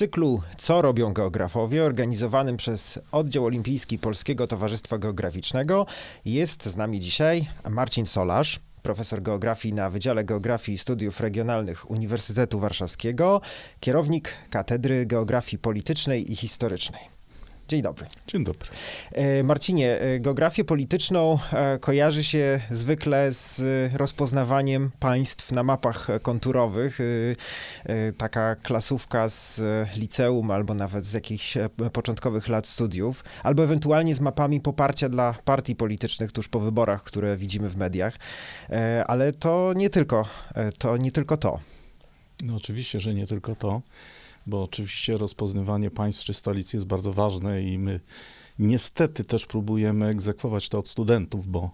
cyklu Co robią geografowie, organizowanym przez Oddział Olimpijski Polskiego Towarzystwa Geograficznego, jest z nami dzisiaj Marcin Solarz, profesor geografii na Wydziale Geografii i Studiów Regionalnych Uniwersytetu Warszawskiego, kierownik Katedry Geografii Politycznej i Historycznej. Dzień dobry. Dzień dobry. Marcinie, geografię polityczną kojarzy się zwykle z rozpoznawaniem państw na mapach konturowych. Taka klasówka z liceum albo nawet z jakichś początkowych lat studiów, albo ewentualnie z mapami poparcia dla partii politycznych tuż po wyborach, które widzimy w mediach. Ale to nie tylko to. No oczywiście, że nie tylko to, bo oczywiście rozpoznawanie państw czy stolic jest bardzo ważne i my niestety też próbujemy egzekwować to od studentów, bo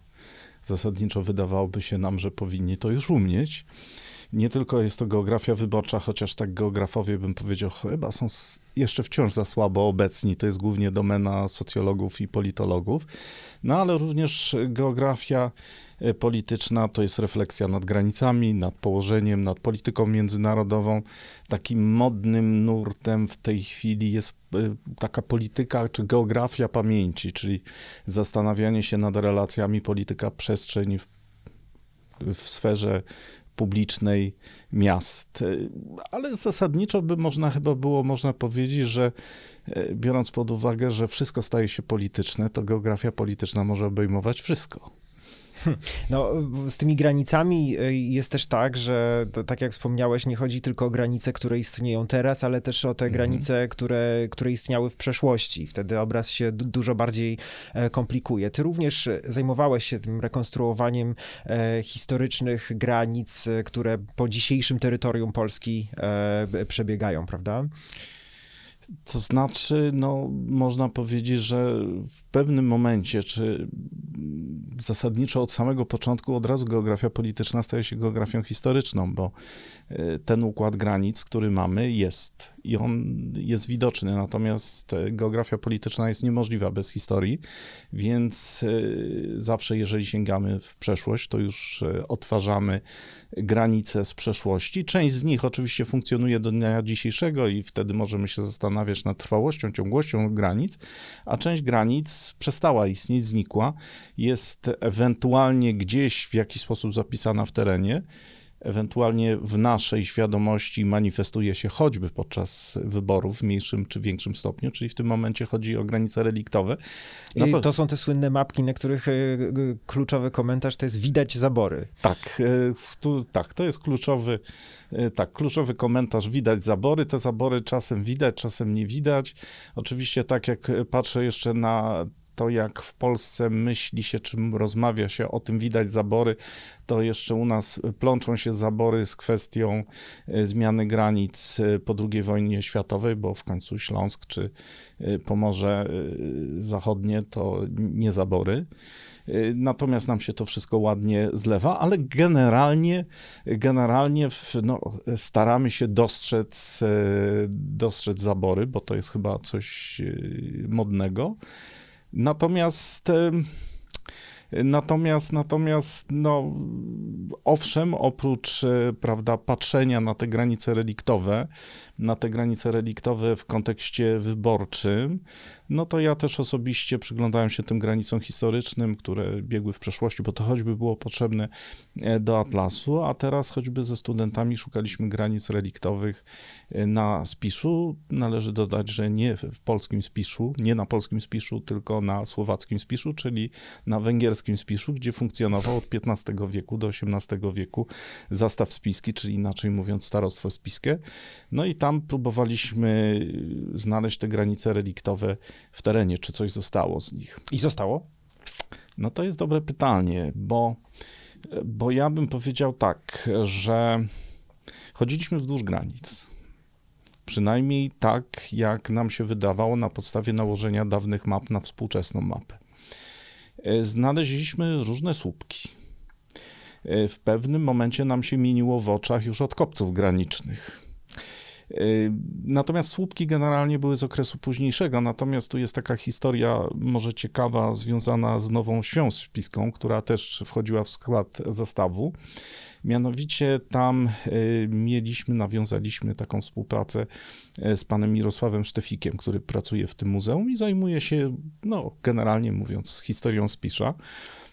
zasadniczo wydawałoby się nam, że powinni to już umieć. Nie tylko jest to geografia wyborcza, chociaż tak geografowie, bym powiedział, chyba są jeszcze wciąż za słabo obecni. To jest głównie domena socjologów i politologów. No ale również geografia polityczna to jest refleksja nad granicami, nad położeniem, nad polityką międzynarodową. Takim modnym nurtem w tej chwili jest taka polityka czy geografia pamięci, czyli zastanawianie się nad relacjami polityka-przestrzeń w sferze publicznej miast. Ale zasadniczo by można powiedzieć, że biorąc pod uwagę, że wszystko staje się polityczne, to geografia polityczna może obejmować wszystko. No, z tymi granicami jest też tak, że tak jak wspomniałeś, nie chodzi tylko o granice, które istnieją teraz, ale też o te granice, które istniały w przeszłości. Wtedy obraz się dużo bardziej komplikuje. Ty również zajmowałeś się tym rekonstruowaniem historycznych granic, które po dzisiejszym terytorium Polski przebiegają, prawda? To znaczy, no, można powiedzieć, że w pewnym momencie, czy zasadniczo od samego początku, od razu geografia polityczna staje się geografią historyczną, bo ten układ granic, który mamy, jest i on jest widoczny, natomiast geografia polityczna jest niemożliwa bez historii, więc zawsze, jeżeli sięgamy w przeszłość, to już odtwarzamy granice z przeszłości. Część z nich oczywiście funkcjonuje do dnia dzisiejszego i wtedy możemy się zastanawiać nad trwałością, ciągłością granic, a część granic przestała istnieć, znikła, jest ewentualnie gdzieś w jakiś sposób zapisana w terenie, ewentualnie w naszej świadomości manifestuje się choćby podczas wyborów w mniejszym czy większym stopniu, czyli w tym momencie chodzi o granice reliktowe. No to są te słynne mapki, na których kluczowy komentarz to jest widać zabory. Tak, to jest kluczowy komentarz, widać zabory. Te zabory czasem widać, czasem nie widać. Oczywiście tak jak patrzę jeszcze na to, jak w Polsce myśli się, czym rozmawia się o tym, widać zabory, to jeszcze u nas plączą się zabory z kwestią zmiany granic po II wojnie światowej, bo w końcu Śląsk czy Pomorze Zachodnie to nie zabory. Natomiast nam się to wszystko ładnie zlewa, ale generalnie staramy się dostrzec zabory, bo to jest chyba coś modnego. Natomiast no, owszem, oprócz, prawda, patrzenia na te granice reliktowe w kontekście wyborczym, no to ja też osobiście przyglądałem się tym granicom historycznym, które biegły w przeszłości, bo to choćby było potrzebne do atlasu, a teraz choćby ze studentami szukaliśmy granic reliktowych na Spiszu. Należy dodać, że nie w polskim Spiszu, nie na polskim Spiszu, tylko na słowackim Spiszu, czyli na węgierskim Spiszu, gdzie funkcjonował od XV wieku do XVIII wieku zastaw spiski, czyli inaczej mówiąc starostwo spiskie. No i tam próbowaliśmy znaleźć te granice reliktowe w terenie, czy coś zostało z nich. I zostało? No to jest dobre pytanie, bo ja bym powiedział tak, że chodziliśmy wzdłuż granic. Przynajmniej tak, jak nam się wydawało na podstawie nałożenia dawnych map na współczesną mapę. Znaleźliśmy różne słupki. W pewnym momencie nam się mieniło w oczach już od kopców granicznych. Natomiast słupki generalnie były z okresu późniejszego, natomiast tu jest taka historia może ciekawa, związana z Nową Wsią Spiską, która też wchodziła w skład zestawu. Mianowicie tam nawiązaliśmy taką współpracę z panem Mirosławem Sztefikiem, który pracuje w tym muzeum i zajmuje się, no generalnie mówiąc, historią Spisza.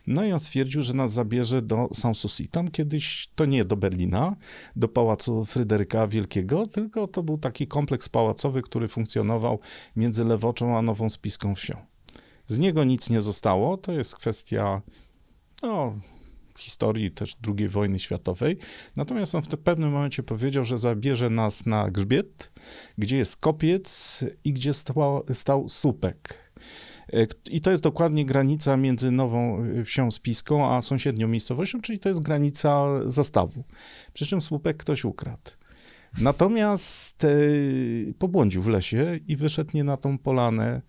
No i on stwierdził, że nas zabierze do Sanssouci. Tam kiedyś, to nie do Berlina, do Pałacu Fryderyka Wielkiego, tylko to był taki kompleks pałacowy, który funkcjonował między Lewoczą a Nową Spiską Wsią. Z niego nic nie zostało, to jest kwestia, no, historii też II wojny światowej. Natomiast on w pewnym momencie powiedział, że zabierze nas na grzbiet, gdzie jest kopiec i gdzie stał słupek. I to jest dokładnie granica między Nową Wsią Spiską a sąsiednią miejscowością, czyli to jest granica zastawu. Przy czym słupek ktoś ukradł. Natomiast pobłądził w lesie i wyszedł nie na tą polanę,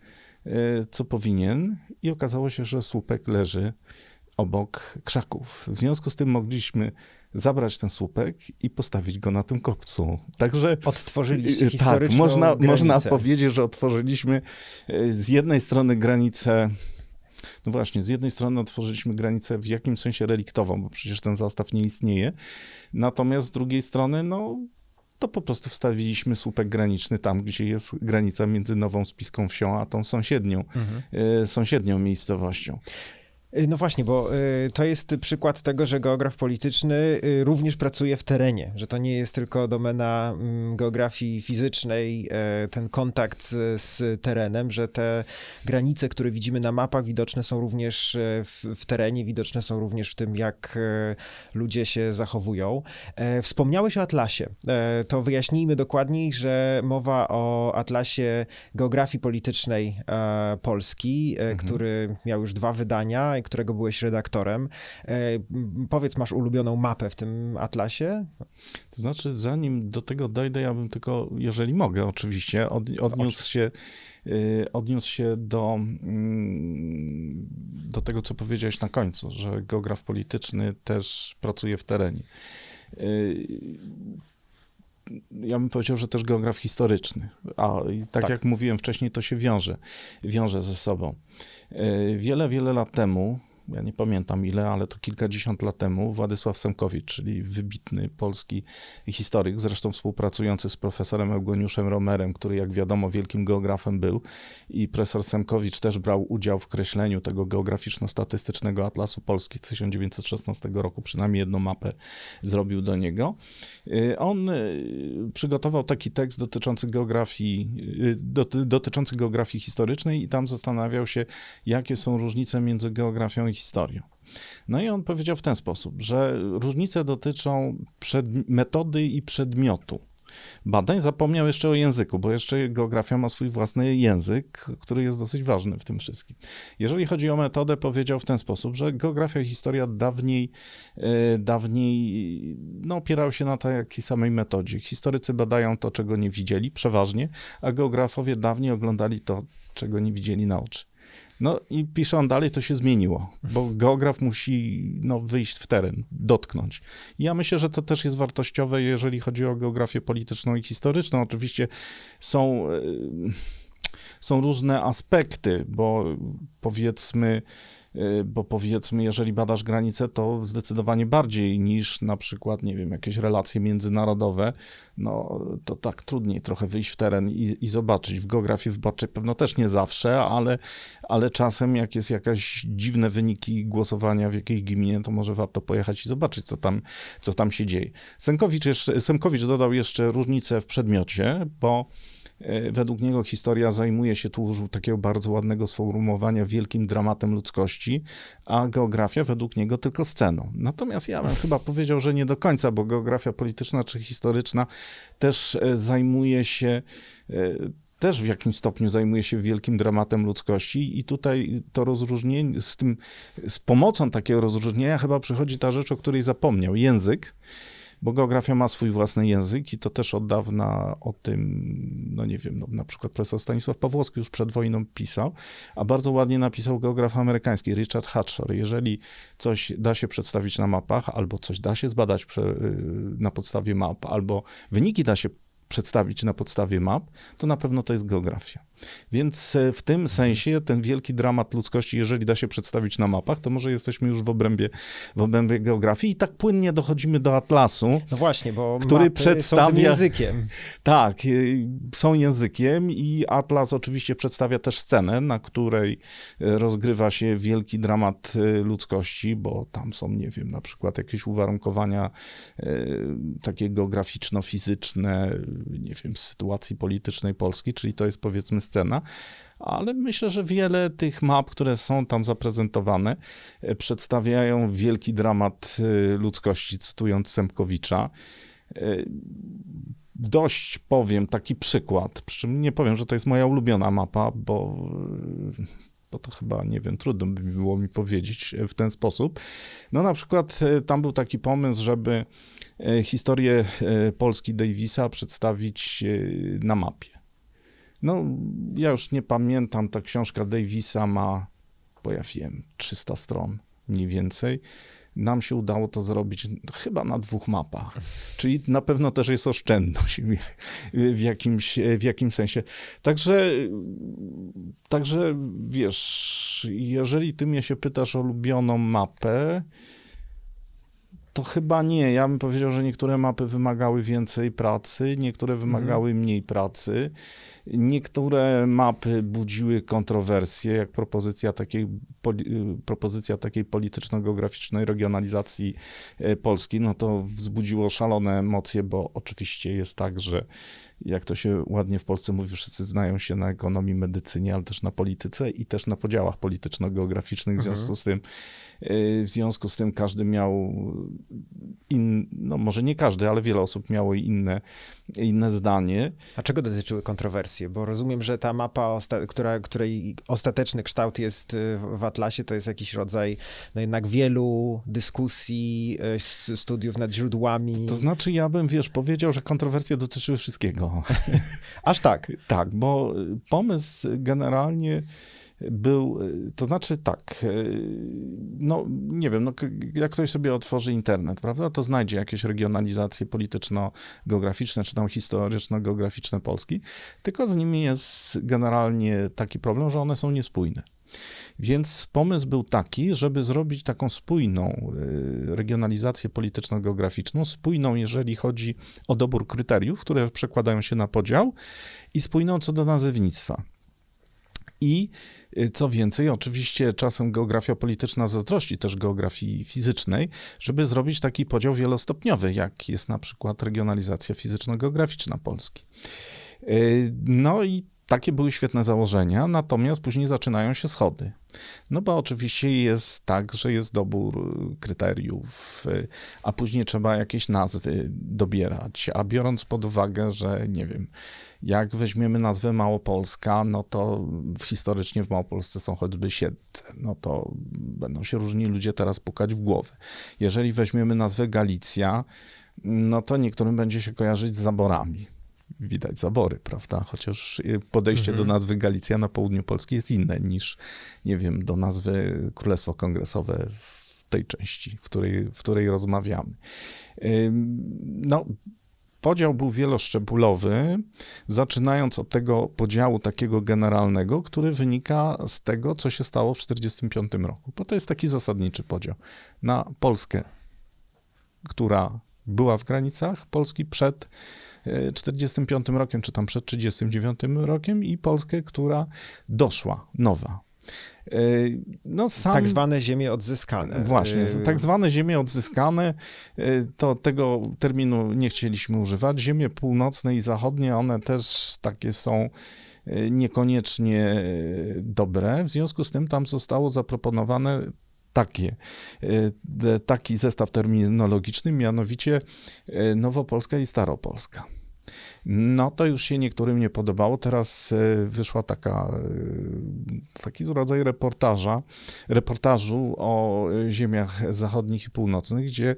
co powinien, i okazało się, że słupek leży obok krzaków. W związku z tym mogliśmy zabrać ten słupek i postawić go na tym kopcu. Także odtworzyliście historyczną można powiedzieć, że otworzyliśmy z jednej strony granicę, no właśnie, z jednej strony otworzyliśmy granicę w jakimś sensie reliktową, bo przecież ten zastaw nie istnieje, natomiast z drugiej strony, no, to po prostu wstawiliśmy słupek graniczny tam, gdzie jest granica między Nową Spiską Wsią a tą sąsiednią miejscowością. No właśnie, bo to jest przykład tego, że geograf polityczny również pracuje w terenie, że to nie jest tylko domena geografii fizycznej, ten kontakt z terenem, że te granice, które widzimy na mapach, widoczne są również w terenie, widoczne są również w tym, jak ludzie się zachowują. Wspomniałeś o atlasie. To wyjaśnijmy dokładniej, że mowa o atlasie geografii politycznej Polski, który miał już 2 wydania, którego byłeś redaktorem. Powiedz, masz ulubioną mapę w tym atlasie? To znaczy, zanim do tego dojdę, ja bym tylko, jeżeli mogę oczywiście, odniósł się do tego, co powiedziałeś na końcu, że geograf polityczny też pracuje w terenie. Ja bym powiedział, że też geograf historyczny, tak jak mówiłem wcześniej, to się wiąże ze sobą. Wiele lat temu, ja nie pamiętam ile, ale to kilkadziesiąt lat temu, Władysław Semkowicz, czyli wybitny polski historyk, zresztą współpracujący z profesorem Eugeniuszem Romerem, który, jak wiadomo, wielkim geografem był, i profesor Semkowicz też brał udział w kreśleniu tego geograficzno-statystycznego Atlasu Polski 1916 roku, przynajmniej jedną mapę zrobił do niego. On przygotował taki tekst dotyczący geografii historycznej i tam zastanawiał się, jakie są różnice między geografią i historią. No i on powiedział w ten sposób, że różnice dotyczą metody i przedmiotu badań. Zapomniał jeszcze o języku, bo jeszcze geografia ma swój własny język, który jest dosyć ważny w tym wszystkim. Jeżeli chodzi o metodę, powiedział w ten sposób, że geografia i historia dawniej opierały się na takiej samej metodzie. Historycy badają to, czego nie widzieli, przeważnie, a geografowie dawniej oglądali to, czego nie widzieli na oczy. No i pisze on dalej, to się zmieniło, bo geograf musi wyjść w teren, dotknąć. I ja myślę, że to też jest wartościowe, jeżeli chodzi o geografię polityczną i historyczną. Oczywiście są różne aspekty, bo powiedzmy, jeżeli badasz granicę, to zdecydowanie bardziej niż na przykład, nie wiem, jakieś relacje międzynarodowe, no to tak trudniej trochę wyjść w teren i zobaczyć. W geografii wyborczej pewno też nie zawsze, ale czasem jak jest jakieś dziwne wyniki głosowania w jakiejś gminie, to może warto pojechać i zobaczyć, co tam się dzieje. Semkowicz dodał jeszcze różnicę w przedmiocie, bo według niego historia zajmuje się, tu użył takiego bardzo ładnego sformułowania, wielkim dramatem ludzkości, a geografia według niego tylko sceną. Natomiast ja bym chyba powiedział, że nie do końca, bo geografia polityczna czy historyczna też też w jakimś stopniu zajmuje się wielkim dramatem ludzkości i tutaj to rozróżnienie, z pomocą takiego rozróżnienia chyba przychodzi ta rzecz, o której zapomniał, język. Bo geografia ma swój własny język i to też od dawna o tym, nie wiem, na przykład profesor Stanisław Pawłowski już przed wojną pisał, a bardzo ładnie napisał geograf amerykański Richard Hatcher. Jeżeli coś da się przedstawić na mapach, albo coś da się zbadać na podstawie map, albo wyniki da się przedstawić na podstawie map, to na pewno to jest geografia. Więc w tym sensie ten wielki dramat ludzkości, jeżeli da się przedstawić na mapach, to może jesteśmy już w obrębie geografii i tak płynnie dochodzimy do atlasu. No właśnie, bo który mapy przedstawia- są tym językiem. Tak, są językiem i atlas oczywiście przedstawia też scenę, na której rozgrywa się wielki dramat ludzkości, bo tam są, nie wiem, na przykład jakieś uwarunkowania takie geograficzno-fizyczne, nie wiem, sytuacji politycznej Polski, czyli to jest powiedzmy scena, ale myślę, że wiele tych map, które są tam zaprezentowane, przedstawiają wielki dramat ludzkości, cytując Semkowicza. Dość powiem taki przykład, przy czym nie powiem, że to jest moja ulubiona mapa, bo to chyba, nie wiem, trudno by było mi powiedzieć w ten sposób. No na przykład tam był taki pomysł, żeby historię Polski Davisa przedstawić na mapie. No, ja już nie pamiętam, ta książka Davisa ma, bo ja wiem, 300 stron mniej więcej. Nam się udało to zrobić chyba na 2 mapach. Czyli na pewno też jest oszczędność w jakimś sensie. Także wiesz, jeżeli ty mnie się pytasz o ulubioną mapę, to chyba nie. Ja bym powiedział, że niektóre mapy wymagały więcej pracy, niektóre wymagały mniej pracy. Niektóre mapy budziły kontrowersje, jak propozycja takiej polityczno-geograficznej regionalizacji Polski. No to wzbudziło szalone emocje, bo oczywiście jest tak, że jak to się ładnie w Polsce mówi, wszyscy znają się na ekonomii, medycynie, ale też na polityce i też na podziałach polityczno-geograficznych. W związku z tym każdy miał no może nie każdy, ale wiele osób miało inne zdanie. A czego dotyczyły kontrowersje? Bo rozumiem, że ta mapa, której ostateczny kształt jest w atlasie, to jest jakiś rodzaj, no jednak wielu dyskusji, studiów nad źródłami. To znaczy, ja bym, powiedział, że kontrowersje dotyczyły wszystkiego. Aż tak? Tak, bo pomysł generalnie był, to znaczy tak, no nie wiem, no, jak ktoś sobie otworzy internet, prawda, to znajdzie jakieś regionalizacje polityczno-geograficzne, czy tam historyczno-geograficzne Polski, tylko z nimi jest generalnie taki problem, że one są niespójne. Więc pomysł był taki, żeby zrobić taką spójną regionalizację polityczno-geograficzną, spójną, jeżeli chodzi o dobór kryteriów, które przekładają się na podział i spójną co do nazewnictwa. I co więcej, oczywiście czasem geografia polityczna zazdrości też geografii fizycznej, żeby zrobić taki podział wielostopniowy, jak jest na przykład regionalizacja fizyczno-geograficzna Polski. No i takie były świetne założenia, natomiast później zaczynają się schody. No bo oczywiście jest tak, że jest dobór kryteriów, a później trzeba jakieś nazwy dobierać, a biorąc pod uwagę, że nie wiem, jak weźmiemy nazwę Małopolska, no to historycznie w Małopolsce są choćby Siedlce, no to będą się różni ludzie teraz pukać w głowę. Jeżeli weźmiemy nazwę Galicja, no to niektórym będzie się kojarzyć z zaborami. Widać zabory, prawda? Chociaż podejście do nazwy Galicja na południu Polski jest inne niż, nie wiem, do nazwy Królestwo Kongresowe w tej części, w której rozmawiamy. No, podział był wieloszczegółowy, zaczynając od tego podziału takiego generalnego, który wynika z tego, co się stało w 1945 roku. Bo to jest taki zasadniczy podział na Polskę, która była w granicach Polski przed 1945 rokiem, czy tam przed 1939 rokiem i Polskę, która doszła, nowa. No, Tak zwane ziemie odzyskane. Właśnie, tak zwane ziemie odzyskane, to tego terminu nie chcieliśmy używać. Ziemie północne i zachodnie, one też takie są niekoniecznie dobre. W związku z tym tam zostało zaproponowane taki zestaw terminologiczny, mianowicie Nowopolska i Staropolska. No to już się niektórym nie podobało. Teraz wyszła taki rodzaj reportażu o ziemiach zachodnich i północnych, gdzie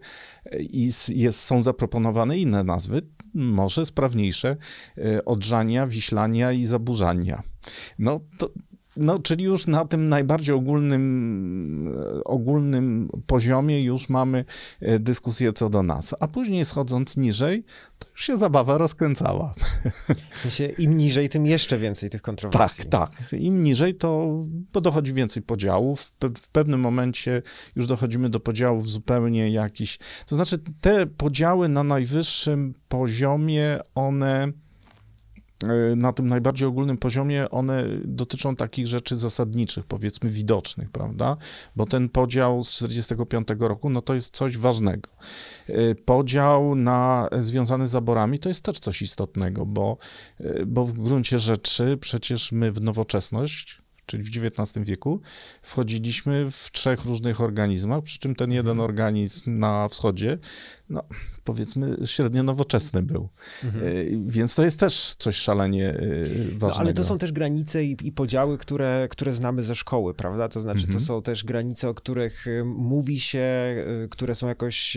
są zaproponowane inne nazwy, może sprawniejsze, Odrzania, Wiślania i Zaburzania. No No, czyli już na tym najbardziej ogólnym poziomie już mamy dyskusję co do nas. A później schodząc niżej, to już się zabawa rozkręcała. W sensie im niżej, tym jeszcze więcej tych kontrowersji. Tak. Im niżej, bo dochodzi więcej podziałów. W pewnym momencie już dochodzimy do podziałów zupełnie jakichś... To znaczy, te podziały na najwyższym poziomie, na tym najbardziej ogólnym poziomie, one dotyczą takich rzeczy zasadniczych, powiedzmy widocznych, prawda? Bo ten podział z 1945 roku, no to jest coś ważnego. Podział związany z zaborami to jest też coś istotnego, bo w gruncie rzeczy przecież my w nowoczesność, czyli w XIX wieku, wchodziliśmy w 3 różnych organizmach, przy czym ten jeden organizm na wschodzie, no powiedzmy średnio nowoczesny był. Więc to jest też coś szalenie ważnego. No, ale to są też granice i podziały, które znamy ze szkoły, prawda? To znaczy, to są też granice, o których mówi się, które są jakoś,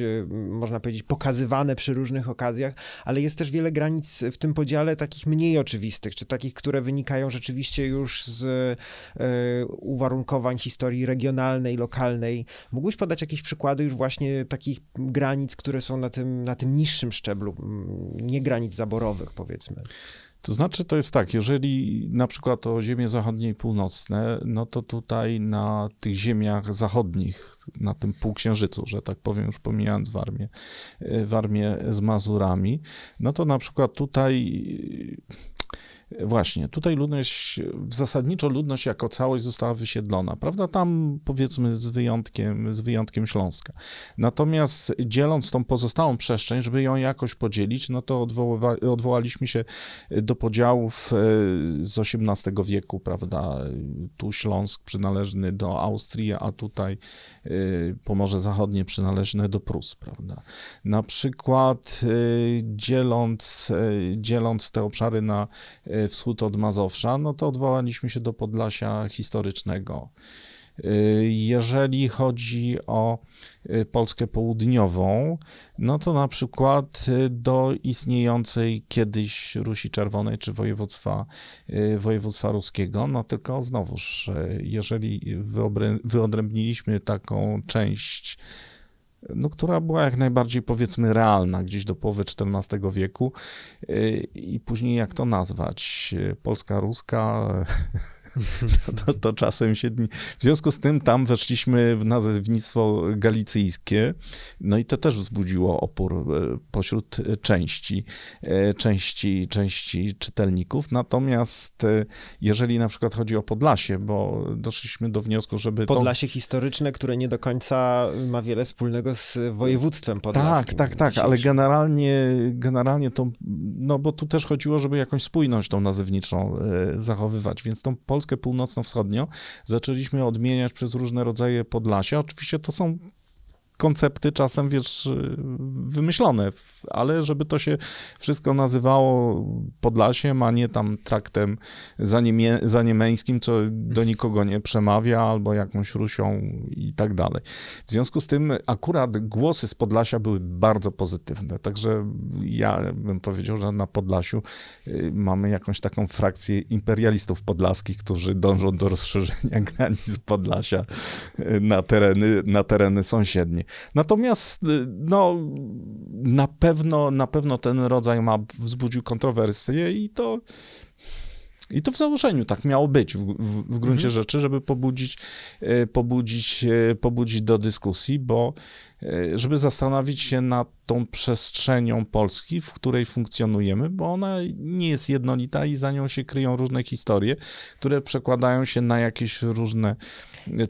można powiedzieć, pokazywane przy różnych okazjach, ale jest też wiele granic w tym podziale takich mniej oczywistych, czy takich, które wynikają rzeczywiście już z uwarunkowań historii regionalnej, lokalnej. Mógłbyś podać jakieś przykłady już właśnie takich granic, które są na tym niższym szczeblu, nie granic zaborowych, powiedzmy? To znaczy, to jest tak, jeżeli na przykład o ziemie zachodnie i północne, no to tutaj na tych ziemiach zachodnich, na tym półksiężycu, że tak powiem, już pomijając Warmię z Mazurami, no to na przykład tutaj zasadniczo ludność jako całość została wysiedlona, prawda? Tam powiedzmy z wyjątkiem Śląska. Natomiast dzieląc tą pozostałą przestrzeń, żeby ją jakoś podzielić, no to odwołaliśmy się do podziałów z XVIII wieku, prawda? Tu Śląsk przynależny do Austrii, a tutaj Pomorze Zachodnie przynależne do Prus, prawda? Na przykład dzieląc te obszary na wschód od Mazowsza, no to odwołaliśmy się do Podlasia historycznego. Jeżeli chodzi o Polskę południową, no to na przykład do istniejącej kiedyś Rusi Czerwonej czy województwa ruskiego, no tylko znowuż, jeżeli wyodrębniliśmy taką część, no, która była jak najbardziej, powiedzmy, realna, gdzieś do połowy XIV wieku i później jak to nazwać? Polska ruska, to czasem się... W związku z tym tam weszliśmy w nazewnictwo galicyjskie, no i to też wzbudziło opór pośród części czytelników. Natomiast jeżeli na przykład chodzi o Podlasie, bo doszliśmy do wniosku, żeby Podlasie historyczne, które nie do końca ma wiele wspólnego z województwem podlaskim. Tak, ale generalnie to, no bo tu też chodziło, żeby jakąś spójność tą nazewniczą zachowywać, więc tą Polskę północno-wschodnią zaczęliśmy odmieniać przez różne rodzaje Podlasia. Oczywiście to są koncepty czasem, wiesz, wymyślone, ale żeby to się wszystko nazywało Podlasiem, a nie tam traktem zaniemeńskim, co do nikogo nie przemawia, albo jakąś Rusią i tak dalej. W związku z tym akurat głosy z Podlasia były bardzo pozytywne, także ja bym powiedział, że na Podlasiu mamy jakąś taką frakcję imperialistów podlaskich, którzy dążą do rozszerzenia granic Podlasia na tereny sąsiednie. Natomiast no, na pewno ten rodzaj map wzbudził kontrowersje i to w założeniu tak miało być w gruncie rzeczy, żeby pobudzić do dyskusji, bo żeby zastanowić się nad tą przestrzenią Polski, w której funkcjonujemy, bo ona nie jest jednolita i za nią się kryją różne historie, które przekładają się na jakieś różne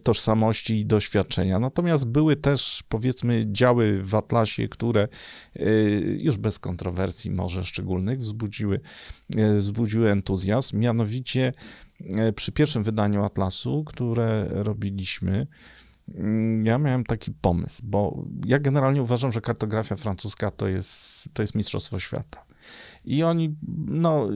tożsamości i doświadczenia. Natomiast były też, powiedzmy, działy w Atlasie, które już bez kontrowersji może szczególnych wzbudziły entuzjazm. Mianowicie przy pierwszym wydaniu Atlasu, które robiliśmy, ja miałem taki pomysł, bo ja generalnie uważam, że kartografia francuska to jest mistrzostwo świata. I oni, no,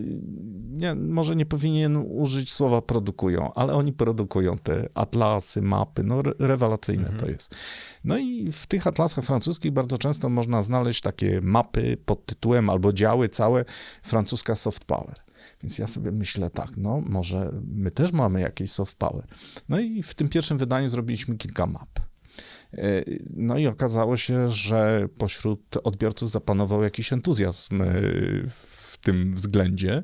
może nie powinien użyć słowa produkują, ale oni produkują te atlasy, mapy, no rewelacyjne to jest. No i w tych atlasach francuskich bardzo często można znaleźć takie mapy pod tytułem albo działy całe francuska soft power. Więc ja sobie myślę tak, no może my też mamy jakieś soft power. No i w tym pierwszym wydaniu zrobiliśmy kilka map. No i okazało się, że pośród odbiorców zapanował jakiś entuzjazm w tym względzie.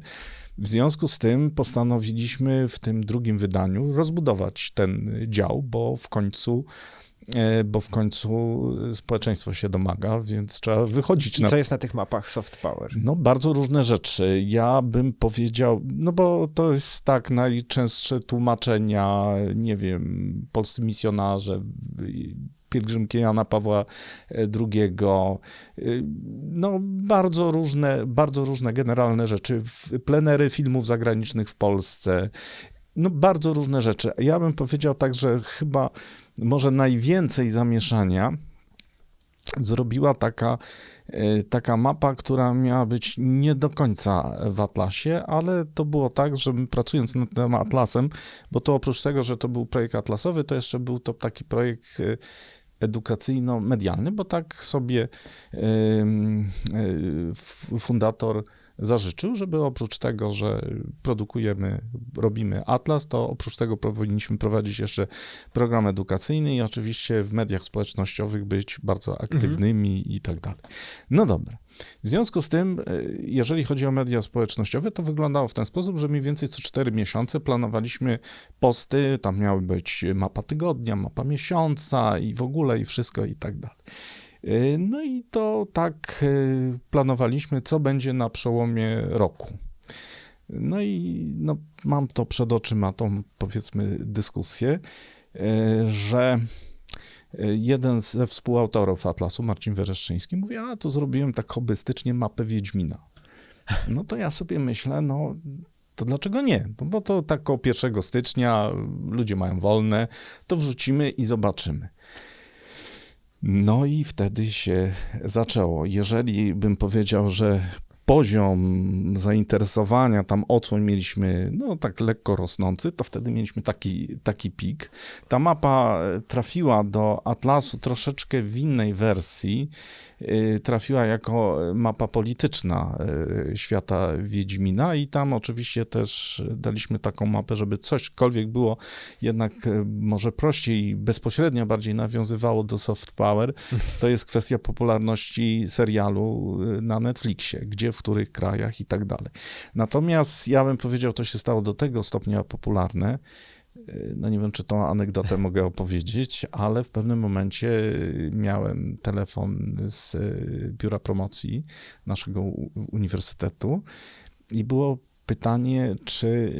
W związku z tym postanowiliśmy w tym drugim wydaniu rozbudować ten dział, bo w końcu społeczeństwo się domaga, więc trzeba wychodzić I co jest na tych mapach soft power? No, bardzo różne rzeczy. Ja bym powiedział, no bo to jest tak, najczęstsze tłumaczenia, nie wiem, polscy misjonarze, pielgrzymki Jana Pawła II, no bardzo różne generalne rzeczy, plenery filmów zagranicznych w Polsce, no bardzo różne rzeczy. Ja bym powiedział tak, że chyba może najwięcej zamieszania zrobiła taka mapa, która miała być nie do końca w Atlasie, ale to było tak, że my pracując nad tym Atlasem, bo to oprócz tego, że to był projekt atlasowy, to jeszcze był to taki projekt edukacyjno-medialny, bo tak sobie fundator zażyczył, żeby oprócz tego, że robimy atlas, to oprócz tego powinniśmy prowadzić jeszcze program edukacyjny i oczywiście w mediach społecznościowych być bardzo aktywnymi i tak dalej. No dobra. W związku z tym, jeżeli chodzi o media społecznościowe, to wyglądało w ten sposób, że mniej więcej co 4 miesiące planowaliśmy posty, tam miały być mapa tygodnia, mapa miesiąca i w ogóle i wszystko i tak dalej. No i to tak planowaliśmy, co będzie na przełomie roku. No i no, mam to przed oczyma, tą powiedzmy dyskusję, że jeden ze współautorów Atlasu, Marcin Wereszczyński, mówi, a to zrobiłem tak hobbystycznie mapę Wiedźmina. No to ja sobie myślę, no to dlaczego nie? No bo to tak około 1 stycznia, ludzie mają wolne, to wrzucimy i zobaczymy. No i wtedy się zaczęło. Jeżeli bym powiedział, że poziom zainteresowania, tam odsłoń mieliśmy, no tak lekko rosnący, to wtedy mieliśmy taki pik. Ta mapa trafiła do Atlasu troszeczkę w innej wersji. Trafiła jako mapa polityczna świata Wiedźmina i tam oczywiście też daliśmy taką mapę, żeby cośkolwiek było jednak może prościej i bezpośrednio bardziej nawiązywało do soft power. To jest kwestia popularności serialu na Netflixie, gdzie, w których krajach i tak dalej. Natomiast ja bym powiedział, to się stało do tego stopnia popularne, no nie wiem, czy tą anegdotę mogę opowiedzieć, ale w pewnym momencie miałem telefon z biura promocji naszego uniwersytetu i było pytanie, czy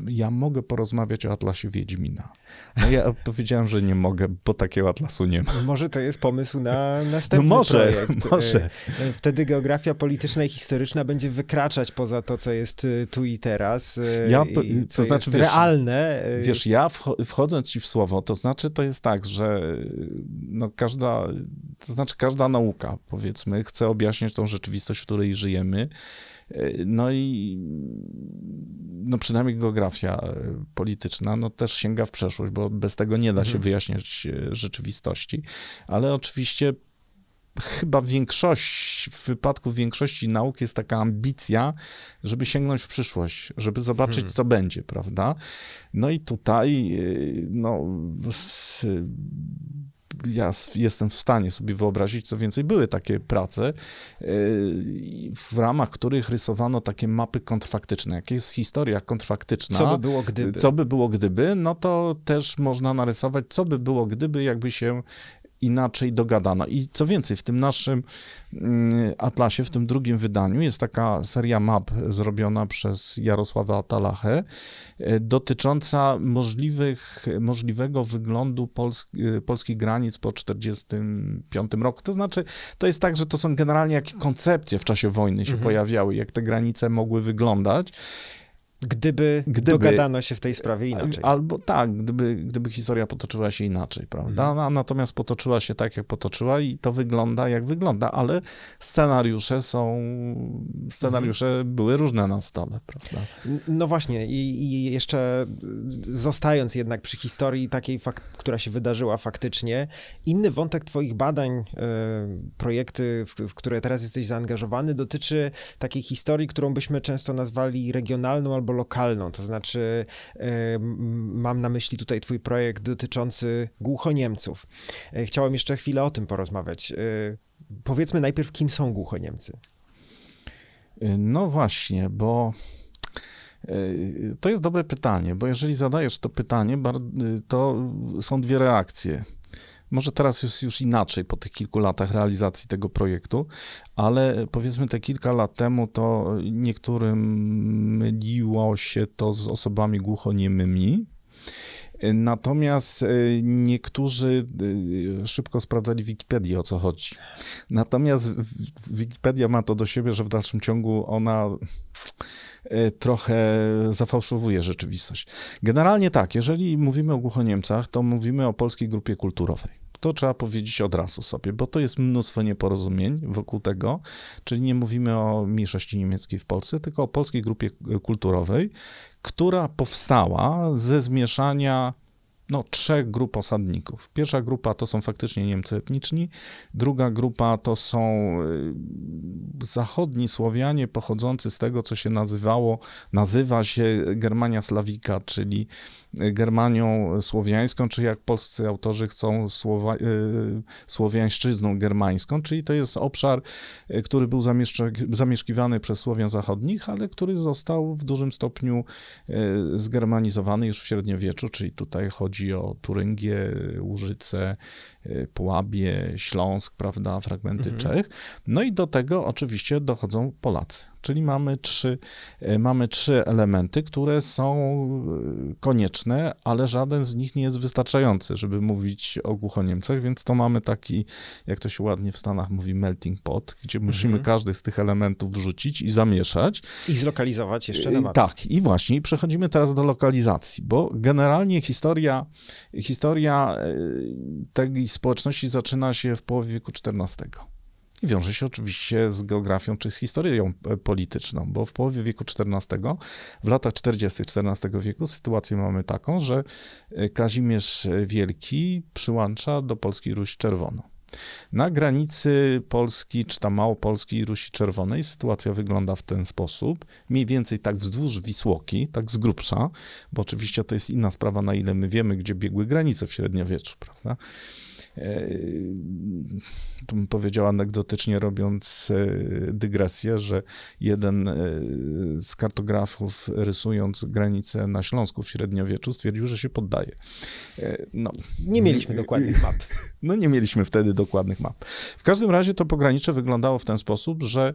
ja mogę porozmawiać o Atlasie Wiedźmina. No ja powiedziałem, że nie mogę, bo takiego atlasu nie ma. Może to jest pomysł na następny projekt. Może. Wtedy geografia polityczna i historyczna będzie wykraczać poza to, co jest tu i teraz, co jest realne. Wiesz, ja wchodząc ci w słowo, to znaczy to jest tak, że no każda nauka, powiedzmy, chce objaśniać tą rzeczywistość, w której żyjemy. No i no przynajmniej geografia polityczna no też sięga w przeszłość, bo bez tego nie da się wyjaśniać rzeczywistości, ale oczywiście chyba w wypadku większości nauk jest taka ambicja, żeby sięgnąć w przyszłość, żeby zobaczyć, co będzie, prawda? No i tutaj no ja jestem w stanie sobie wyobrazić, co więcej, były takie prace, w ramach których rysowano takie mapy kontrfaktyczne. Jak jest historia kontrfaktyczna, co by było gdyby, no to też można narysować, co by było gdyby, jakby się inaczej dogadano. I co więcej, w tym naszym atlasie, w tym drugim wydaniu jest taka seria map zrobiona przez Jarosława Atalachę, dotycząca możliwego wyglądu polskich granic po 1945 roku. To znaczy, to jest tak, że to są generalnie jakie koncepcje w czasie wojny się pojawiały, jak te granice mogły wyglądać. Gdyby dogadano się w tej sprawie inaczej. Albo tak, gdyby historia potoczyła się inaczej, prawda? Natomiast potoczyła się tak, jak potoczyła i to wygląda, jak wygląda, ale scenariusze były różne na stole, prawda? No właśnie i jeszcze zostając jednak przy historii takiej, która się wydarzyła faktycznie, inny wątek twoich badań, projekty, w które teraz jesteś zaangażowany, dotyczy takiej historii, którą byśmy często nazwali regionalną albo lokalną, to znaczy mam na myśli tutaj twój projekt dotyczący głuchoniemców. Chciałem jeszcze chwilę o tym porozmawiać. Powiedzmy najpierw, kim są głuchoniemcy? No właśnie, bo to jest dobre pytanie, bo jeżeli zadajesz to pytanie, to są dwie reakcje. Może teraz jest już inaczej po tych kilku latach realizacji tego projektu, ale powiedzmy te kilka lat temu to niektórym myliło się to z osobami głuchoniemymi. Natomiast niektórzy szybko sprawdzali w Wikipedii, o co chodzi. Natomiast Wikipedia ma to do siebie, że w dalszym ciągu ona trochę zafałszowuje rzeczywistość. Generalnie tak, jeżeli mówimy o głuchoniemcach, to mówimy o polskiej grupie kulturowej. To trzeba powiedzieć od razu sobie, bo to jest mnóstwo nieporozumień wokół tego, czyli nie mówimy o mniejszości niemieckiej w Polsce, tylko o polskiej grupie kulturowej, która powstała ze zmieszania trzech grup osadników. Pierwsza grupa to są faktycznie Niemcy etniczni, druga grupa to są zachodni Słowianie pochodzący z tego, co się nazywa się Germania Slawika, czyli Germanią słowiańską, czy jak polscy autorzy chcą słowiańszczyzną germańską, czyli to jest obszar, który był zamieszkiwany przez Słowian zachodnich, ale który został w dużym stopniu zgermanizowany już w średniowieczu, czyli tutaj chodzi o Turyngię, Łużyce, Połabie, Śląsk, prawda, fragmenty Czech. No i do tego oczywiście dochodzą Polacy, czyli mamy trzy elementy, które są konieczne, ale żaden z nich nie jest wystarczający, żeby mówić o głuchoniemcach, więc to mamy taki, jak to się ładnie w Stanach mówi, melting pot, gdzie musimy każdy z tych elementów wrzucić i zamieszać. I zlokalizować jeszcze na mapie. Tak, i właśnie, i przechodzimy teraz do lokalizacji, bo generalnie historia tej społeczności zaczyna się w połowie wieku XIV. I wiąże się oczywiście z geografią czy z historią polityczną, bo w połowie wieku XIV, w latach 40. XIV wieku sytuację mamy taką, że Kazimierz Wielki przyłącza do Polski Ruś Czerwoną. Na granicy Polski, czy tam Małopolski i Rusi Czerwonej sytuacja wygląda w ten sposób, mniej więcej tak wzdłuż Wisłoki, tak z grubsza, bo oczywiście to jest inna sprawa, na ile my wiemy, gdzie biegły granice w średniowieczu, prawda? Tu bym powiedział anegdotycznie, robiąc dygresję, że jeden z kartografów, rysując granicę na Śląsku w średniowieczu, stwierdził, że się poddaje. Nie mieliśmy dokładnych map. Nie mieliśmy wtedy dokładnych map. W każdym razie to pogranicze wyglądało w ten sposób, że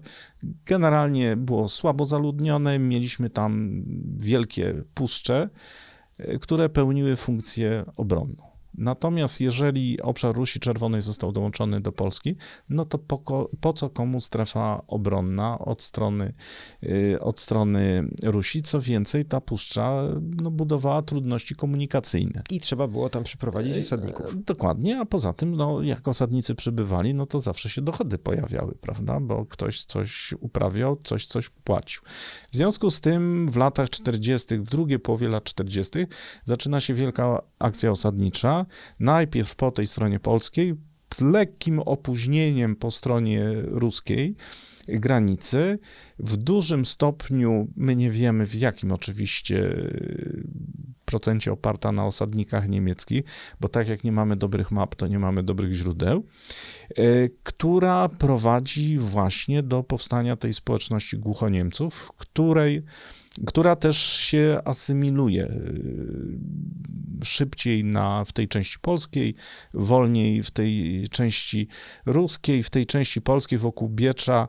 generalnie było słabo zaludnione, mieliśmy tam wielkie puszcze, które pełniły funkcję obronną. Natomiast jeżeli obszar Rusi Czerwonej został dołączony do Polski, no to po co komu strefa obronna od strony Rusi? Co więcej, ta puszcza budowała trudności komunikacyjne. I trzeba było tam przyprowadzić osadników. Dokładnie, a poza tym, jak osadnicy przybywali, to zawsze się dochody pojawiały, prawda? Bo ktoś coś uprawiał, coś płacił. W związku z tym w latach 40., w drugiej połowie lat 40. zaczyna się wielka akcja osadnicza. Najpierw po tej stronie polskiej, z lekkim opóźnieniem po stronie ruskiej granicy. W dużym stopniu, my nie wiemy w jakim oczywiście procencie oparta na osadnikach niemieckich, bo tak jak nie mamy dobrych map, to nie mamy dobrych źródeł, która prowadzi właśnie do powstania tej społeczności głuchoniemców, która też się asymiluje szybciej w tej części polskiej, wolniej w tej części ruskiej, w tej części polskiej wokół Biecza.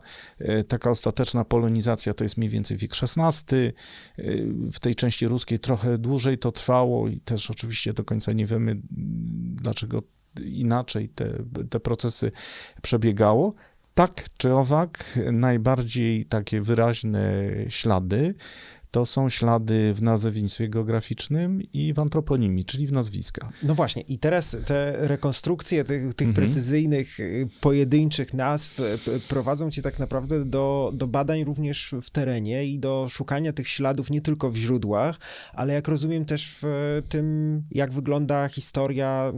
Taka ostateczna polonizacja to jest mniej więcej wiek XVI. W tej części ruskiej trochę dłużej to trwało i też oczywiście do końca nie wiemy, dlaczego inaczej te procesy przebiegało. Tak czy owak, najbardziej takie wyraźne ślady to są ślady w nazewnictwie geograficznym i w antroponimii, czyli w nazwiskach. No właśnie, i teraz te rekonstrukcje tych precyzyjnych, pojedynczych nazw prowadzą cię tak naprawdę do badań również w terenie i do szukania tych śladów nie tylko w źródłach, ale jak rozumiem też w tym, jak wygląda historia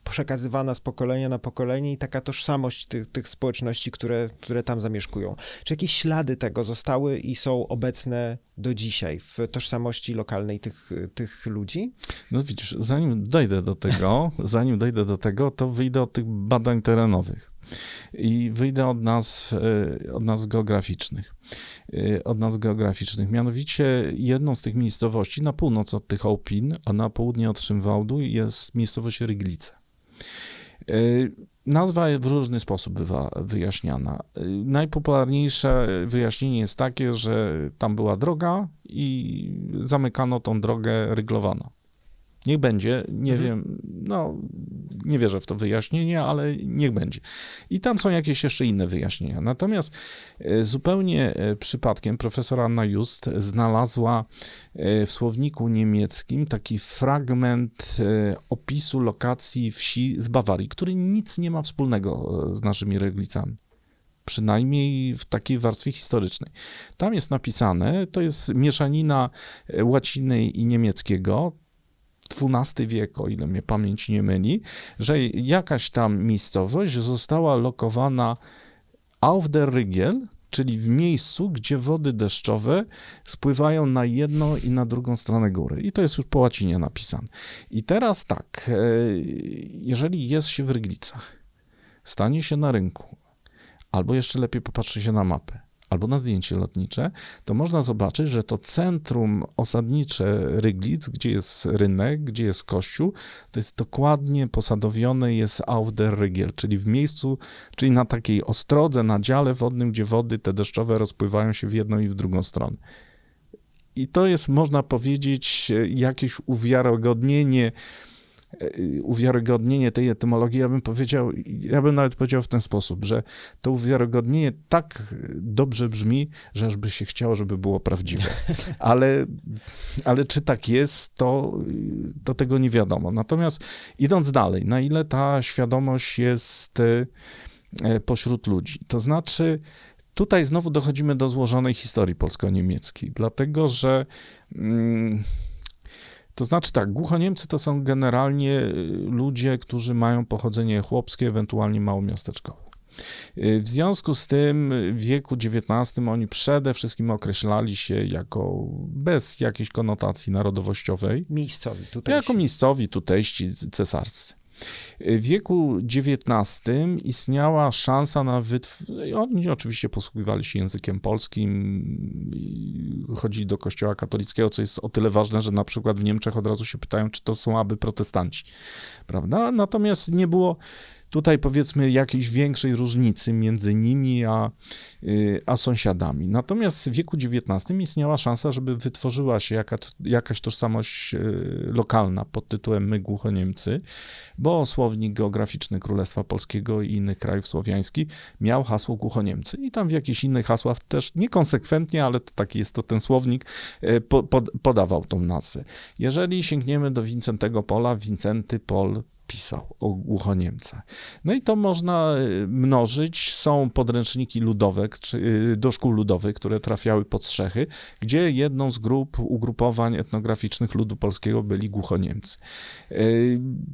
przekazywana z pokolenia na pokolenie i taka tożsamość tych społeczności, które tam zamieszkują. Czy jakieś ślady tego zostały i są obecne do dzisiaj w tożsamości lokalnej tych ludzi? No widzisz, zanim dojdę do tego, to wyjdę od tych badań terenowych i wyjdę od nazw geograficznych. Mianowicie jedną z tych miejscowości na północ od tych Opin, a na południe od Szymwałdu jest miejscowość Ryglice. Nazwa w różny sposób bywa wyjaśniana. Najpopularniejsze wyjaśnienie jest takie, że tam była droga i zamykano tą drogę, ryglowano. Niech będzie, nie wiem, no nie wierzę w to wyjaśnienie, ale niech będzie. I tam są jakieś jeszcze inne wyjaśnienia. Natomiast zupełnie przypadkiem profesor Anna Just znalazła w słowniku niemieckim taki fragment opisu lokacji wsi z Bawarii, który nic nie ma wspólnego z naszymi Ryglicami. Przynajmniej w takiej warstwie historycznej. Tam jest napisane, to jest mieszanina łaciny i niemieckiego, XII wiek, o ile mnie pamięć nie myli, że jakaś tam miejscowość została lokowana auf der Rygiel, czyli w miejscu, gdzie wody deszczowe spływają na jedną i na drugą stronę góry. I to jest już po łacinie napisane. I teraz tak, jeżeli jest się w Ryglicach, stanie się na rynku, albo jeszcze lepiej popatrzy się na mapę, albo na zdjęcie lotnicze, to można zobaczyć, że to centrum osadnicze Ryglic, gdzie jest rynek, gdzie jest kościół, to jest dokładnie posadowione jest auf der Rygiel, czyli w miejscu, czyli na takiej ostrodze, na dziale wodnym, gdzie wody te deszczowe rozpływają się w jedną i w drugą stronę. I to jest, można powiedzieć, jakieś uwiarygodnienie tej etymologii, ja bym nawet powiedział w ten sposób, że to uwiarygodnienie tak dobrze brzmi, że aż by się chciało, żeby było prawdziwe. Ale czy tak jest, to tego nie wiadomo. Natomiast idąc dalej, na ile ta świadomość jest pośród ludzi, to znaczy tutaj znowu dochodzimy do złożonej historii polsko-niemieckiej, dlatego że to znaczy tak, głuchoniemcy to są generalnie ludzie, którzy mają pochodzenie chłopskie, ewentualnie małomiasteczkowe. W związku z tym w wieku XIX oni przede wszystkim określali się jako bez jakiejś konotacji narodowościowej. Miejscowi, tutejsi. Jako miejscowi, tutejści, cesarscy. W wieku XIX istniała szansa na Oni oczywiście posługiwali się językiem polskim, chodzili do kościoła katolickiego, co jest o tyle ważne, że na przykład w Niemczech od razu się pytają, czy to są aby protestanci, prawda? Natomiast nie było tutaj, powiedzmy, jakiejś większej różnicy między nimi a sąsiadami. Natomiast w wieku XIX istniała szansa, żeby wytworzyła się jakaś tożsamość lokalna pod tytułem My Głuchoniemcy, bo słownik geograficzny Królestwa Polskiego i innych krajów słowiańskich miał hasło Głuchoniemcy. I tam w jakichś innych hasłach też niekonsekwentnie, ale to taki jest to ten słownik, podawał tą nazwę. Jeżeli sięgniemy do Wincentego Pola, Wincenty Pol pisał o Głuchoniemcach. No i to można mnożyć. Są podręczniki ludowe, do szkół ludowych, które trafiały pod strzechy, gdzie jedną z ugrupowań etnograficznych ludu polskiego byli Głuchoniemcy.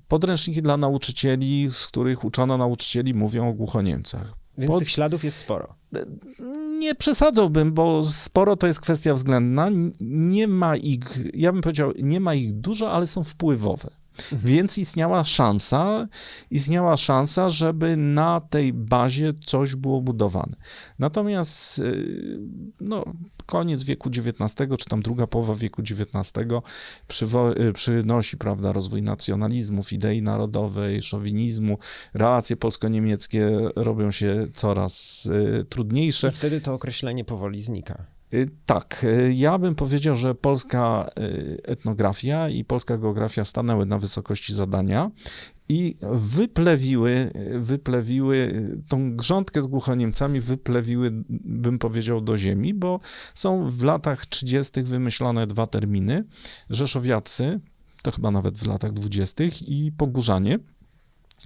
Podręczniki dla nauczycieli, z których uczono nauczycieli, mówią o Głuchoniemcach. Więc tych śladów jest sporo. Nie przesadzałbym, bo sporo to jest kwestia względna. Nie ma ich, ja bym powiedział, nie ma ich dużo, ale są wpływowe. Więc istniała szansa, żeby na tej bazie coś było budowane. Natomiast koniec wieku XIX, czy tam druga połowa wieku XIX przynosi, prawda, rozwój nacjonalizmów, idei narodowej, szowinizmu. Relacje polsko-niemieckie robią się coraz trudniejsze. I wtedy to określenie powoli znika. Tak, ja bym powiedział, że polska etnografia i polska geografia stanęły na wysokości zadania i wyplewiły tą grządkę z Głuchoniemcami, wyplewiły, bym powiedział, do ziemi, bo są w latach 30. wymyślone 2 terminy. Rzeszowiacy, to chyba nawet w latach 20. i Pogórzanie,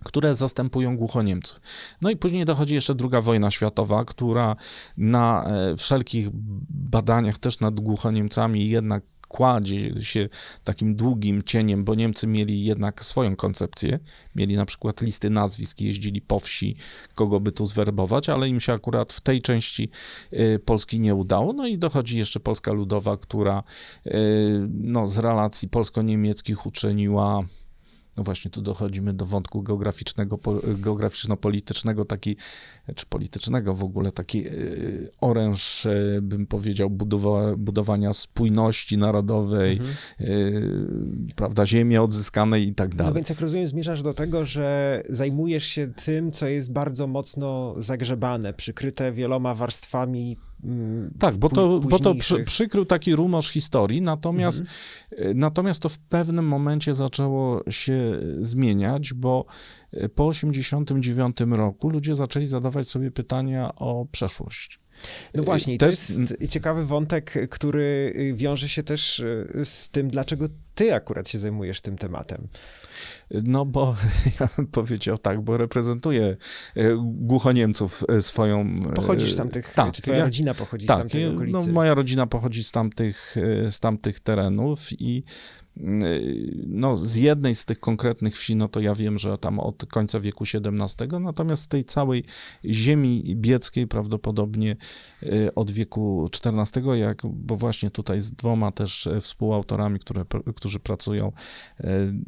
które zastępują Głuchoniemców. No i później dochodzi jeszcze II wojna światowa, która na wszelkich badaniach też nad Głuchoniemcami jednak kładzie się takim długim cieniem, bo Niemcy mieli jednak swoją koncepcję. Mieli na przykład listy nazwisk, jeździli po wsi, kogo by tu zwerbować, ale im się akurat w tej części Polski nie udało. No i dochodzi jeszcze Polska Ludowa, która no, z relacji polsko-niemieckich uczyniła. No właśnie, tu dochodzimy do wątku geograficzno-politycznego, czy politycznego w ogóle, taki oręż, bym powiedział, budowania spójności narodowej, prawda, ziemi odzyskanej i tak dalej. No więc jak rozumiem, zmierzasz do tego, że zajmujesz się tym, co jest bardzo mocno zagrzebane, przykryte wieloma warstwami. Tak, bo to przykrył taki rumorz historii, natomiast to w pewnym momencie zaczęło się zmieniać, bo po 1989 roku ludzie zaczęli zadawać sobie pytania o przeszłość. No właśnie, to jest ciekawy wątek, który wiąże się też z tym, dlaczego ty akurat się zajmujesz tym tematem. No bo ja bym powiedział tak, bo reprezentuję Głuchoniemców swoją... Pochodzisz z tamtych, tak, czy twoja rodzina pochodzi z tamtej okolicy? No, moja rodzina pochodzi z tamtych terenów i no, z jednej z tych konkretnych wsi, no to ja wiem, że tam od końca wieku XVII, natomiast z tej całej ziemi bieckiej prawdopodobnie od wieku XIV, bo właśnie tutaj z 2 też współautorami, którzy pracują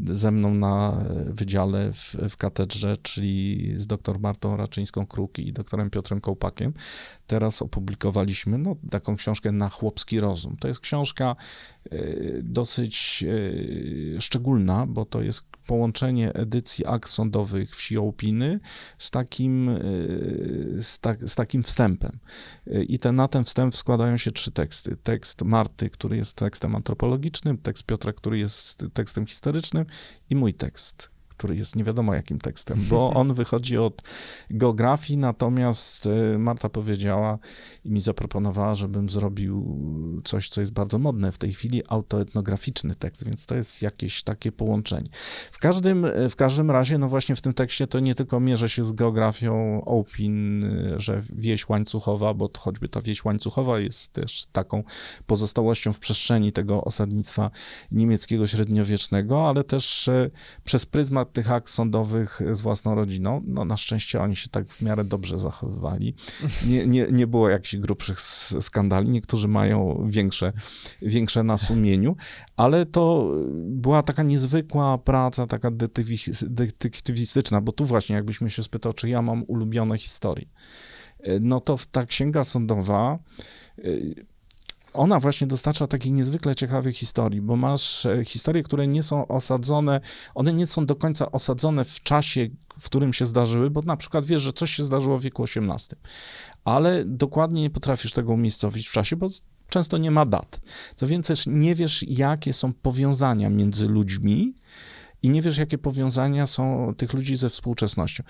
ze mną na wydziale w katedrze, czyli z dr Martą Raczyńską-Kruk i doktorem Piotrem Kołpakiem. Teraz opublikowaliśmy taką książkę Na chłopski rozum. To jest książka dosyć szczególna, bo to jest połączenie edycji akt sądowych wsi Ołpiny z takim wstępem. I na ten wstęp składają się 3 teksty. Tekst Marty, który jest tekstem antropologicznym, tekst Piotra, który jest tekstem historycznym i mój tekst, który jest nie wiadomo jakim tekstem, bo on wychodzi od geografii, natomiast Marta powiedziała i mi zaproponowała, żebym zrobił coś, co jest bardzo modne w tej chwili, autoetnograficzny tekst, więc to jest jakieś takie połączenie. W każdym razie, no właśnie w tym tekście to nie tylko mierzę się z geografią Ołpin, że wieś łańcuchowa, bo choćby ta wieś łańcuchowa jest też taką pozostałością w przestrzeni tego osadnictwa niemieckiego średniowiecznego, ale też przez pryzmat tych akt sądowych z własną rodziną. No na szczęście oni się tak w miarę dobrze zachowywali. Nie było jakichś grubszych skandali. Niektórzy mają większe na sumieniu, ale to była taka niezwykła praca, taka detektywistyczna, bo tu właśnie jakbyś mnie się spytał, czy ja mam ulubione historie. No to ta księga sądowa ona właśnie dostarcza takiej niezwykle ciekawych historii, bo masz historie, które nie są osadzone, one nie są do końca osadzone w czasie, w którym się zdarzyły, bo na przykład wiesz, że coś się zdarzyło w wieku XVIII, ale dokładnie nie potrafisz tego umiejscowić w czasie, bo często nie ma dat. Co więcej, nie wiesz, jakie są powiązania między ludźmi, i nie wiesz, jakie powiązania są tych ludzi ze współczesnością.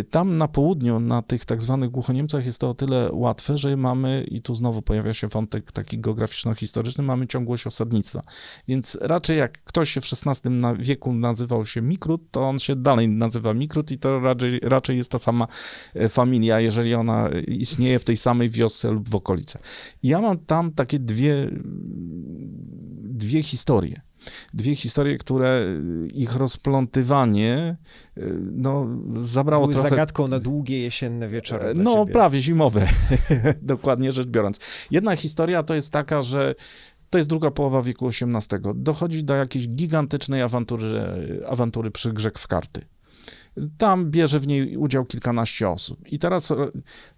Tam na południu, na tych tak zwanych Głuchoniemcach jest to o tyle łatwe, że mamy, i tu znowu pojawia się wątek taki geograficzno-historyczny, mamy ciągłość osadnictwa. Więc raczej jak ktoś się w XVI wieku nazywał się Mikrut, to on się dalej nazywa Mikrut i to raczej jest ta sama familia, jeżeli ona istnieje w tej samej wiosce lub w okolicy. I ja mam tam takie dwie historie. Dwie historie, które ich rozplątywanie zabrało były trochę... zagadką na długie jesienne wieczory. No, prawie zimowe, dokładnie rzecz biorąc. Jedna historia to jest taka, że to jest druga połowa wieku XVIII. Dochodzi do jakiejś gigantycznej awantury przy Grzeg w Karty. Tam bierze w niej udział kilkanaście osób. I teraz,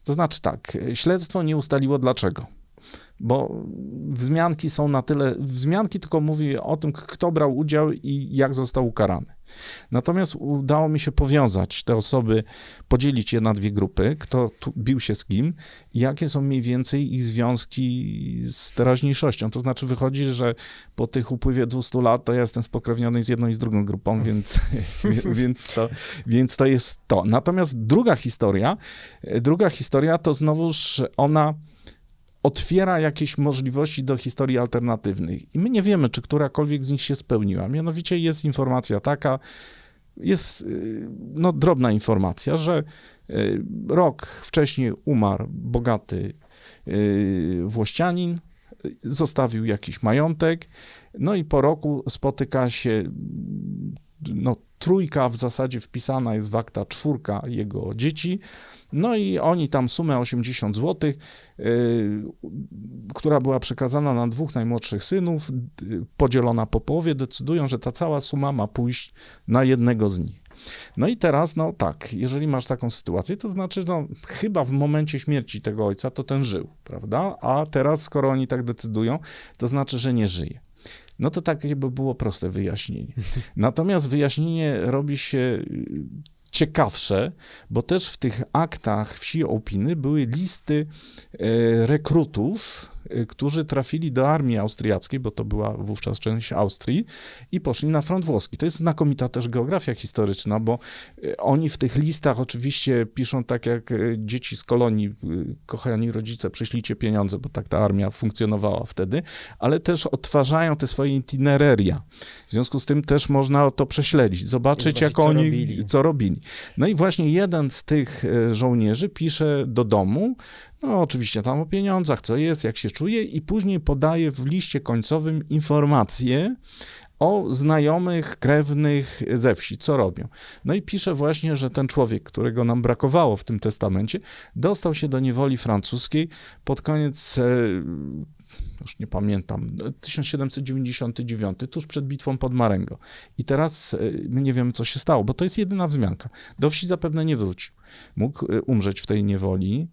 to znaczy tak, śledztwo nie ustaliło dlaczego. bo wzmianki są na tyle, wzmianki tylko mówi o tym, kto brał udział i jak został ukarany. Natomiast udało mi się powiązać te osoby, podzielić je na dwie grupy, kto tu bił się z kim i jakie są mniej więcej ich związki z teraźniejszością. To znaczy wychodzi, że po tych upływie 200 lat to ja jestem spokrewniony z jedną i z drugą grupą, więc to jest to. Natomiast druga historia to znowuż ona otwiera jakieś możliwości do historii alternatywnych. I my nie wiemy, czy którakolwiek z nich się spełniła. Mianowicie jest informacja taka, jest drobna informacja, że rok wcześniej umarł bogaty Włościanin, zostawił jakiś majątek, no i po roku spotyka się trójka w zasadzie wpisana jest w akta, czwórka jego dzieci, no i oni tam sumę 80 zł, która była przekazana na dwóch najmłodszych synów, podzielona po połowie, decydują, że ta cała suma ma pójść na jednego z nich. No i teraz, jeżeli masz taką sytuację, to znaczy, chyba w momencie śmierci tego ojca to ten żył, prawda? A teraz, skoro oni tak decydują, to znaczy, że nie żyje. No to takie by było proste wyjaśnienie. Natomiast wyjaśnienie robi się ciekawsze, bo też w tych aktach wsi Opiny były listy rekrutów, którzy trafili do armii austriackiej, bo to była wówczas część Austrii, i poszli na front włoski. To jest znakomita też geografia historyczna, bo oni w tych listach oczywiście piszą tak jak dzieci z kolonii, kochani rodzice, przyślijcie pieniądze, bo tak ta armia funkcjonowała wtedy, ale też odtwarzają te swoje itinereria. W związku z tym też można to prześledzić, zobaczyć jak oni, co robili. No i właśnie jeden z tych żołnierzy pisze do domu, oczywiście tam o pieniądzach, co jest, jak się czuje, i później podaje w liście końcowym informacje o znajomych, krewnych ze wsi, co robią. No i pisze właśnie, że ten człowiek, którego nam brakowało w tym testamencie, dostał się do niewoli francuskiej pod koniec, już nie pamiętam, 1799, tuż przed bitwą pod Marengo. I teraz my nie wiemy, co się stało, bo to jest jedyna wzmianka. Do wsi zapewne nie wrócił. Mógł umrzeć w tej niewoli.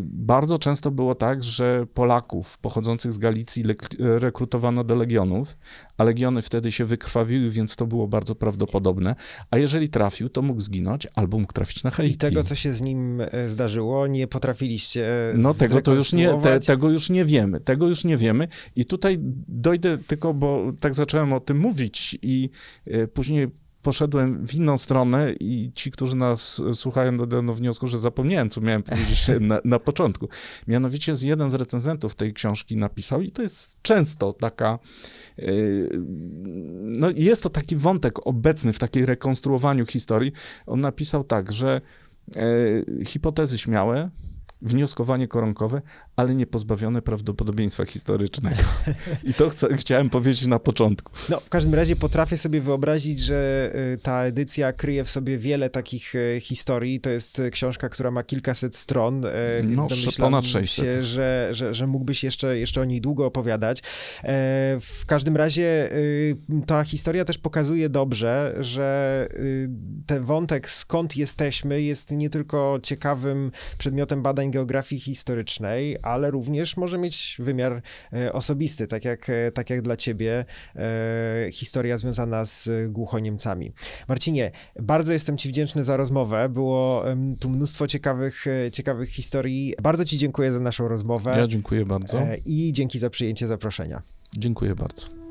Bardzo często było tak, że Polaków pochodzących z Galicji rekrutowano do legionów, a legiony wtedy się wykrwawiły, więc to było bardzo prawdopodobne. A jeżeli trafił, to mógł zginąć albo mógł trafić na Haiti. I tego, co się z nim zdarzyło, nie potrafiliście tego już nie wiemy. Tego już nie wiemy. I tutaj dojdę tylko, bo tak zacząłem o tym mówić i później poszedłem w inną stronę i ci, którzy nas słuchają, dodają wniosku, że zapomniałem, co miałem powiedzieć na początku. Mianowicie jeden z recenzentów tej książki napisał, i to jest często taka, jest to taki wątek obecny w takiej rekonstruowaniu historii. On napisał tak, że hipotezy śmiałe, wnioskowanie koronkowe, ale nie pozbawione prawdopodobieństwa historycznego. I to chciałem powiedzieć na początku. W każdym razie potrafię sobie wyobrazić, że ta edycja kryje w sobie wiele takich historii. To jest książka, która ma kilkaset stron, więc domyślam ponad 600. się, że mógłbyś jeszcze o niej długo opowiadać. W każdym razie ta historia też pokazuje dobrze, że ten wątek, skąd jesteśmy, jest nie tylko ciekawym przedmiotem badań geografii historycznej, ale również może mieć wymiar osobisty, tak jak dla ciebie historia związana z Głuchoniemcami. Marcinie, bardzo jestem ci wdzięczny za rozmowę. Było tu mnóstwo ciekawych historii. Bardzo ci dziękuję za naszą rozmowę. Ja dziękuję bardzo. I dzięki za przyjęcie zaproszenia. Dziękuję bardzo.